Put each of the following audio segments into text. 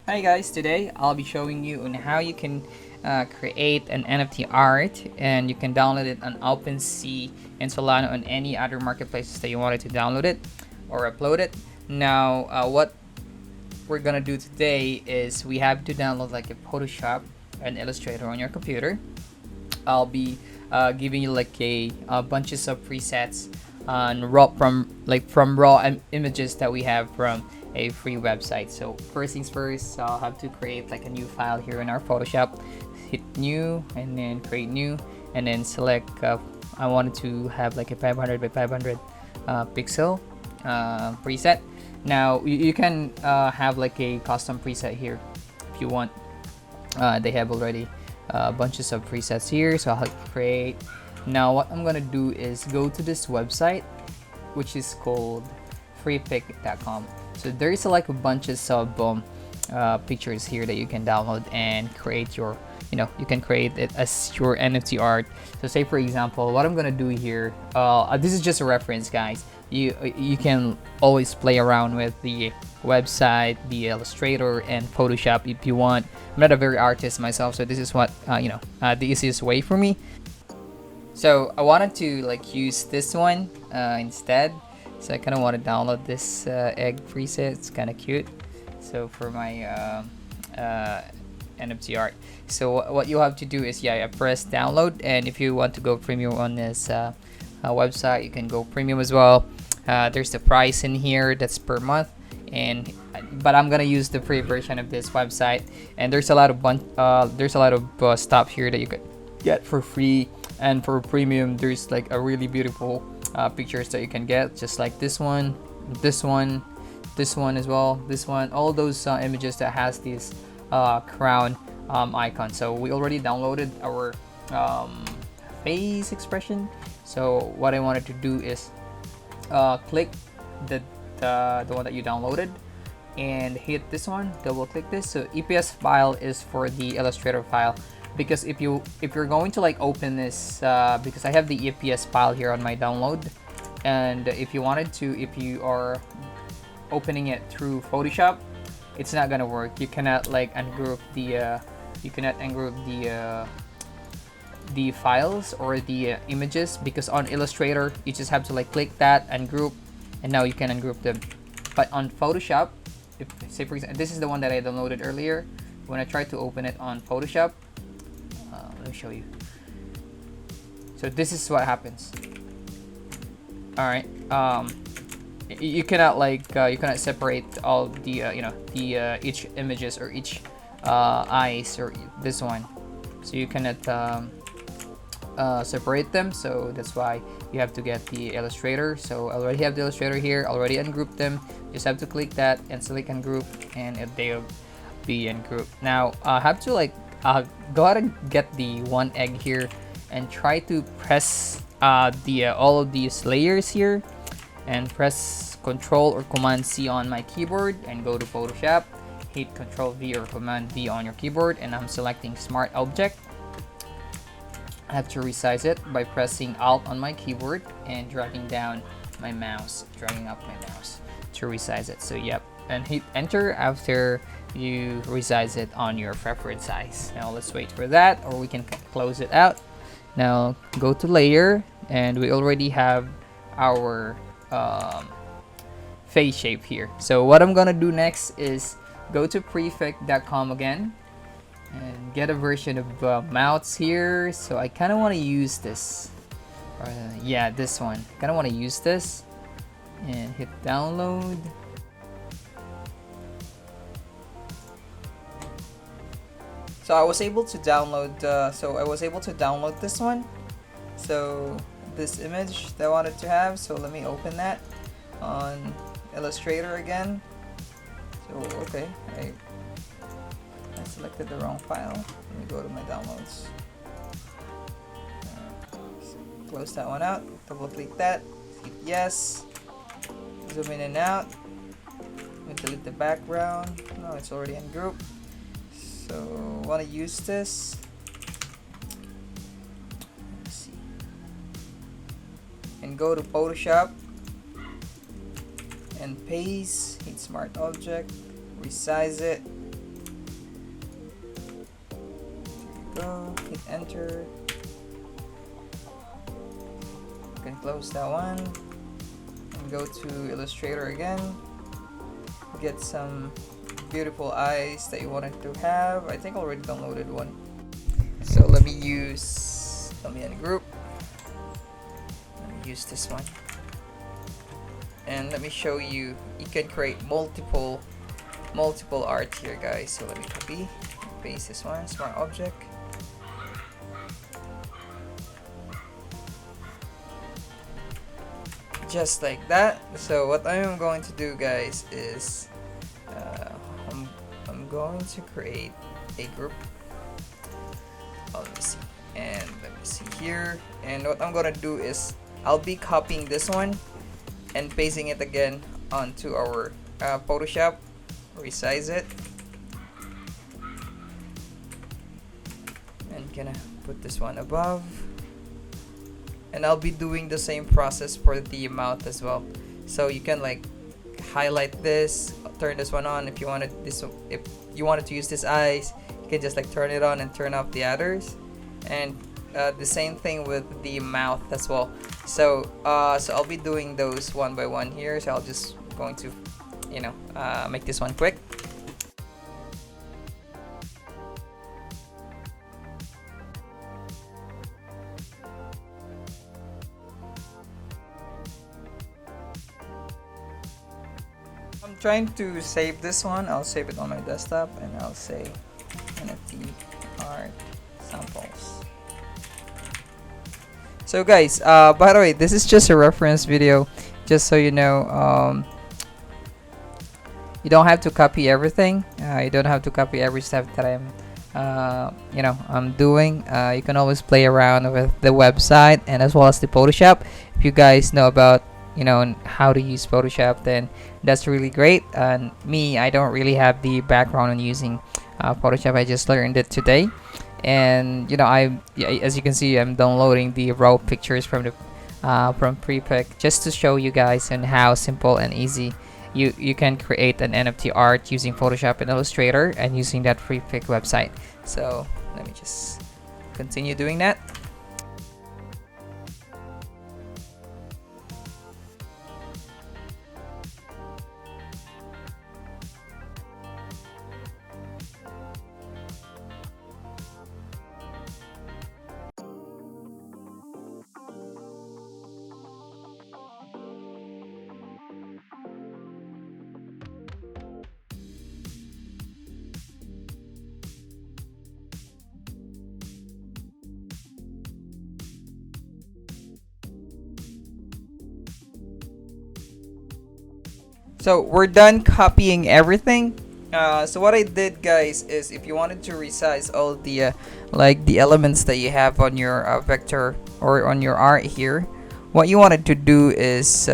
Hi guys, today I'll be showing you on how you can create an NFT art, and you can download it on OpenSea and Solana on any other marketplaces that you wanted to download it or upload it. Now what we're gonna do today is we have to download like a Photoshop and Illustrator on your computer. I'll be giving you like a bunches of presets on raw images that we have from a free website. So first things first, I'll have to create like a new file here in our Photoshop. Hit new and then create new, and then select I wanted to have like a 500 by 500 pixel preset. Now you can have like a custom preset here if you want. They have already bunches of presets here, so I'll create. Now what I'm gonna do is go to this website, which is called freepik.com. So there is like a bunches of pictures here that you can download and create your, you can create it as your NFT art. So say for example, what I'm gonna do here, this is just a reference, guys. You can always play around with the website, the Illustrator, and Photoshop if you want. I'm not a very artist myself, so this is what the easiest way for me. So I wanted to like use this one instead. So I kind of want to download this egg preset. It's kind of cute. So for my NFT art. So what you have to do is, I press download, and if you want to go premium on this website, you can go premium as well. There's the price in here, that's per month, but I'm gonna use the free version of this website. And there's a lot of stuff here that you could get for free, and for premium there's like a really beautiful pictures that you can get, just like this one, this one as well, this one, all those images that has this crown icon. So we already downloaded our face expression. So what I wanted to do is click the one that you downloaded and hit this one, double click this. So EPS file is for the Illustrator file, because if you're going to like open this, because I have the EPS file here on my download, and if you are opening it through Photoshop, it's not gonna work. You cannot like ungroup the files or the images, because on Illustrator you just have to like click that, ungroup, and now you can ungroup them. But on Photoshop, if say for example, this is the one that I downloaded earlier. When I try to open it on Photoshop, let me show you. So this is what happens. All right, you cannot separate all the each images or each eyes or this one, so you cannot separate them. So that's why you have to get the Illustrator. So I already have the Illustrator here, already ungrouped them. Just have to click that and select ungroup, and they'll be ungrouped. Now I have to go ahead and get the one egg here and try to press all of these layers here, and press Control or Command C on my keyboard and go to Photoshop. Hit Control V or Command V on your keyboard, and I'm selecting Smart Object. I have to resize it by pressing Alt on my keyboard and dragging up my mouse to resize it. So yep, and hit Enter after you resize it on your preferred size. Now let's wait for that, or we can close it out. Now go to Layer, and we already have our face shape here. So what I'm gonna do next is go to prefix.com again and get a version of mouse here. So I kind of want to use this, this one. Kind of want to use this, and hit download. So I was able to download this one. So this image that I wanted to have. So let me open that on Illustrator again. So okay, I selected the wrong file. Let me go to my downloads. Close that one out. Double click that. Hit yes. Zoom in and out. Let me delete the background. No, it's already in group. So I want to use this. Let's see. And go to Photoshop and paste. Hit Smart Object. Resize it. go, hit enter. You can close that one and go to Illustrator again. Get some beautiful eyes that you wanted to have. I think I already downloaded one. So let me ungroup. Let me use this one. And let me show you, you can create multiple art here, guys. So let me copy, paste this one, smart object. Just like that. So what I am going to do, guys, is I'm going to create a group. Oh, let me see. And let me see here. And what I'm gonna do is I'll be copying this one and pasting it again onto our Photoshop. Resize it. And gonna put this one above. And I'll be doing the same process for the mouth as well. So you can like highlight this, turn this one on if you wanted this. If you wanted to use this eyes, you can just like turn it on and turn off the others. And the same thing with the mouth as well. So so I'll be doing those one by one here. So I'll just going to, you know, make this one quick. I'm trying to save this one. I'll save it on my desktop and I'll say NFT art samples. So guys, by the way, this is just a reference video, just so you know. You don't have to copy everything. You don't have to copy every step that I'm doing. You can always play around with the website and as well as the Photoshop. If you guys know about how to use Photoshop, then that's really great. And me, I don't really have the background on using Photoshop. I just learned it today. And as you can see, I'm downloading the raw pictures from the from Prepic just to show you guys and how simple and easy you can create an NFT art using Photoshop and Illustrator and using that Prepic website. So let me just continue doing that. So we're done copying everything. So what I did, guys, is if you wanted to resize all the like the elements that you have on your vector or on your art here, what you wanted to do is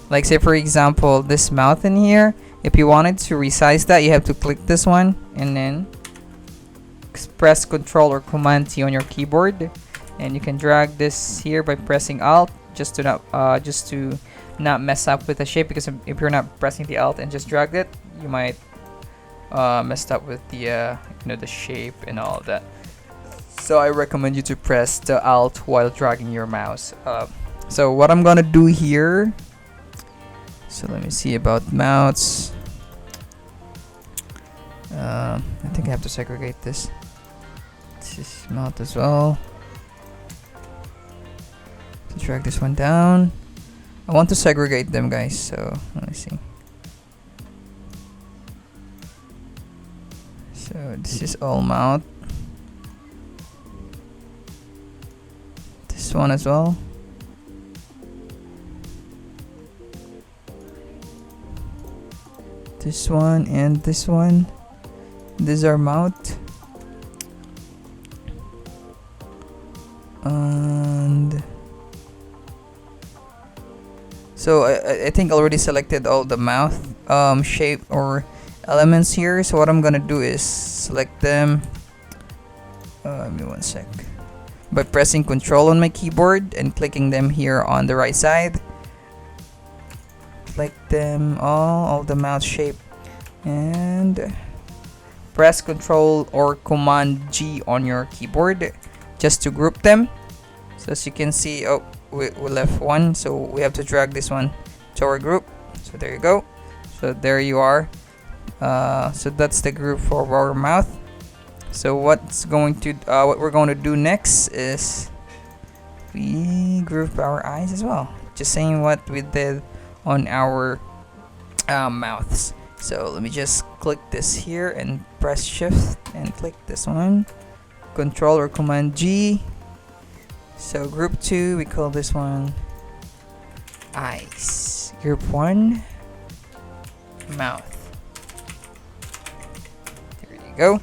like say for example this mouth in here. If you wanted to resize that, you have to click this one and then press Control or Command T on your keyboard, and you can drag this here by pressing Alt just to not mess up with the shape, because if you're not pressing the Alt and just drag it, you might messed up with the the shape and all of that. So I recommend you to press the Alt while dragging your mouse. So what I'm gonna do here, so let me see about mouths. I think I have to segregate this. This is mouth as well. Drag this one down. I want to segregate them, guys, so let me see. So this is all mouth. This one as well. This one and this one. These are mouth. And so I think I already selected all the mouth shape or elements here. So what I'm gonna do is select them. Give me one sec. By pressing Control on my keyboard and clicking them here on the right side. Select them all the mouth shape, and press Control or Command G on your keyboard just to group them. So as you can see, oh, we left one, so we have to drag this one to our group. So there you go. So there you are. So that's the group for our mouth. So what we're going to do next is we group our eyes as well, just saying what we did on our mouths. So let me just click this here and press shift and click this one, Control or Command G. So group 2, we call this one eyes. Group 1, mouth. There you go.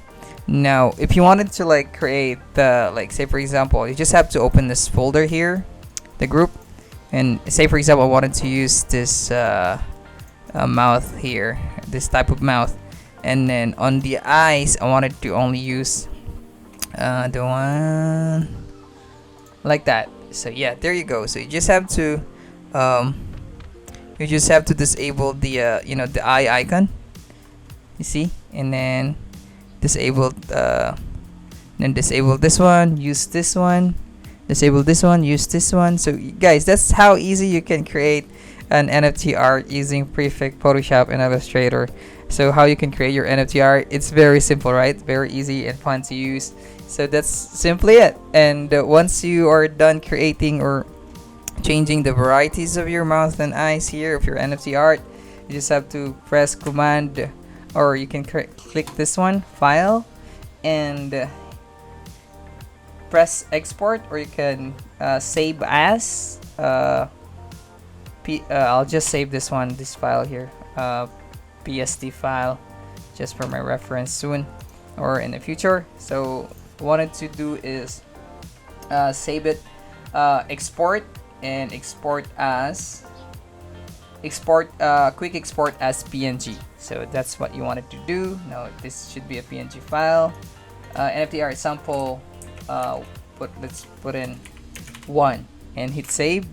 Now if you wanted to like create the, like, say for example, you just have to open this folder here, the group, and say for example I wanted to use this mouth here, this type of mouth, and then on the eyes I wanted to only use the one like that. So yeah, there you go. So you just have to disable the the eye icon, you see, and then disable this one, use this one, disable this one, use this one. So guys, that's how easy you can create an NFT art using Prefect, Photoshop, and Illustrator. So how you can create your NFT art, it's very simple, right? Very easy and fun to use. So that's simply it. And once you are done creating or changing the varieties of your mouth and eyes here of your NFT art, you just have to press Command, or you can click this one, File, and press Export, or you can save as. I'll just save this file here, PSD file, just for my reference soon or in the future. So what I wanted to do is save it, export, and quick export as PNG. So that's what you wanted to do. Now this should be a PNG file. NFT art sample, let's put in 1 and hit save,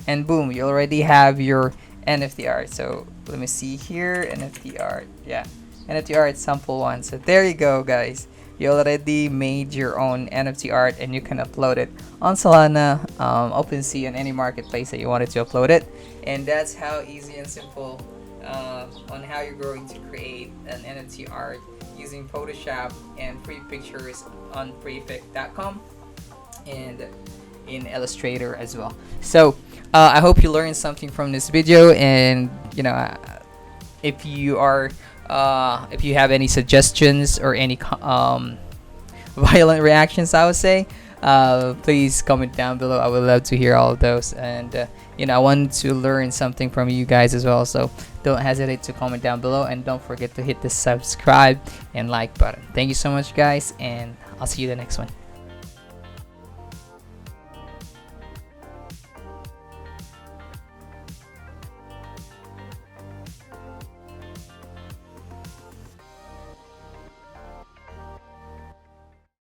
and boom, you already have your NFT art. So let me see here, NFT art, yeah, NFT art sample 1. So there you go, guys. You already made your own NFT art, and you can upload it on Solana, OpenSea, and any marketplace that you wanted to upload it. And that's how easy and simple on how you're going to create an NFT art using Photoshop and free pictures on prefect.com and in Illustrator as well. So I hope you learned something from this video, and if you have any suggestions or any violent reactions, I would say, please comment down below. I would love to hear all of those, and I want to learn something from you guys as well. So don't hesitate to comment down below, and don't forget to hit the subscribe and like button. Thank you so much, guys, and I'll see you the next one.